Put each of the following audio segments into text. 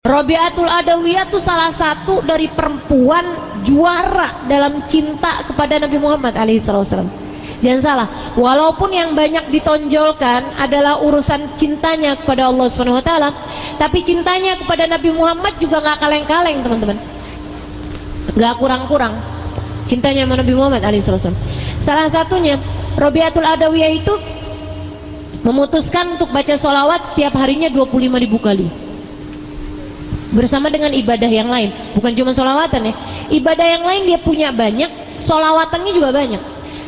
Rabi'atul Adawiyah itu salah satu dari perempuan juara dalam cinta kepada Nabi Muhammad alaihissalam. Jangan salah, walaupun yang banyak ditonjolkan adalah urusan cintanya kepada Allah Subhanahu wa taala, tapi cintanya kepada Nabi Muhammad juga nggak kaleng-kaleng, teman-teman. Nggak kurang-kurang cintanya sama Nabi Muhammad alaihissalam. Salah satunya Rabi'atul Adawiyah itu memutuskan untuk baca sholawat setiap harinya 25.000 kali bersama dengan ibadah yang lain. Bukan cuma sholawatan ya, ibadah yang lain dia punya banyak, sholawatannya juga banyak.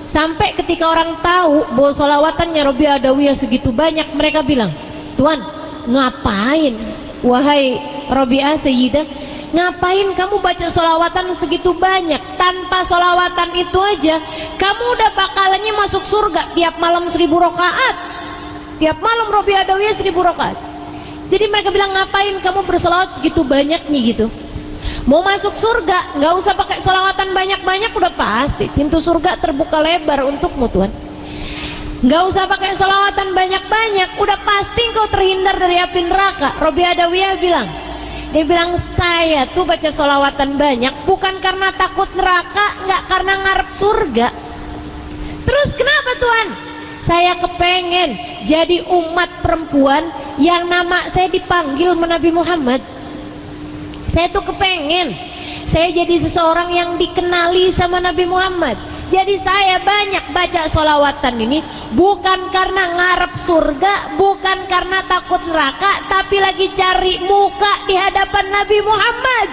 Sampai ketika orang tahu bahwa sholawatannya Rabi'atul Adawiyah segitu banyak, mereka bilang, "Tuan, ngapain wahai Rabi'ah Sayyidah, ngapain kamu baca sholawatan segitu banyak? Tanpa sholawatan itu aja kamu udah bakalannya masuk surga tiap malam 1000 rakaat. Tiap malam Rabi'atul Adawiyah 1000 rakaat." Jadi mereka bilang, ngapain kamu bersolawat segitu banyaknya gitu? Mau masuk surga nggak usah pakai sholawatan banyak-banyak, udah pasti pintu surga terbuka lebar untukmu, Tuhan. Nggak usah pakai sholawatan banyak-banyak, udah pasti engkau terhindar dari api neraka. Rabi'atul Adawiyah bilang, dia bilang, saya tuh baca sholawatan banyak bukan karena takut neraka, nggak karena ngarep surga. Terus kenapa, Tuhan? Saya kepengen jadi umat perempuan yang nama saya dipanggil Nabi Muhammad. Saya tuh kepengen saya jadi seseorang yang dikenali sama Nabi Muhammad. Jadi saya banyak baca sholawatan ini bukan karena ngarep surga, bukan karena takut neraka, tapi lagi cari muka di hadapan Nabi Muhammad.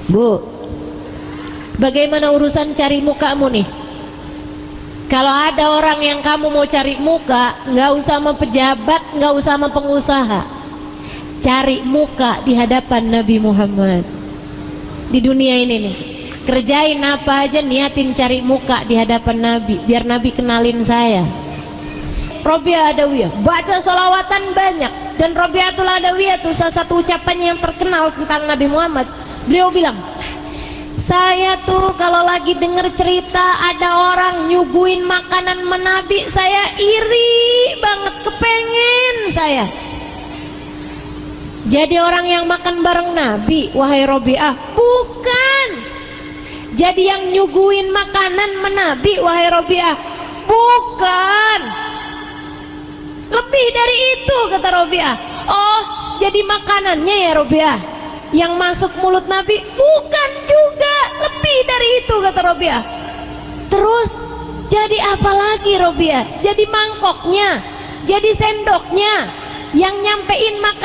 Bu, bagaimana urusan cari mukamu nih? Kalau ada orang yang kamu mau cari muka, nggak usah sama pejabat, nggak usah sama pengusaha, cari muka di hadapan Nabi Muhammad. Di dunia ini nih, kerjain apa aja, niatin cari muka di hadapan Nabi, biar Nabi kenalin saya. Rabi'atul Adawiyah baca sholawatan banyak, dan Rabi'atul Adawiyah itu salah satu ucapannya yang terkenal tentang Nabi Muhammad. Beliau bilang, saya tuh kalau lagi denger cerita ada orang nyuguin makanan menabi, saya iri banget, kepengen saya jadi orang yang makan bareng Nabi. Wahai Rabi'ah, bukan jadi yang nyuguin makanan menabi. Wahai Rabi'ah, bukan, lebih dari itu, kata Rabi'ah. Oh, jadi makanannya ya Rabi'ah yang masuk mulut Nabi? Bukan juga, lebih dari itu, kata Rabi'ah. Terus jadi apa lagi Rabi'ah? Jadi mangkoknya, jadi sendoknya yang nyampein makan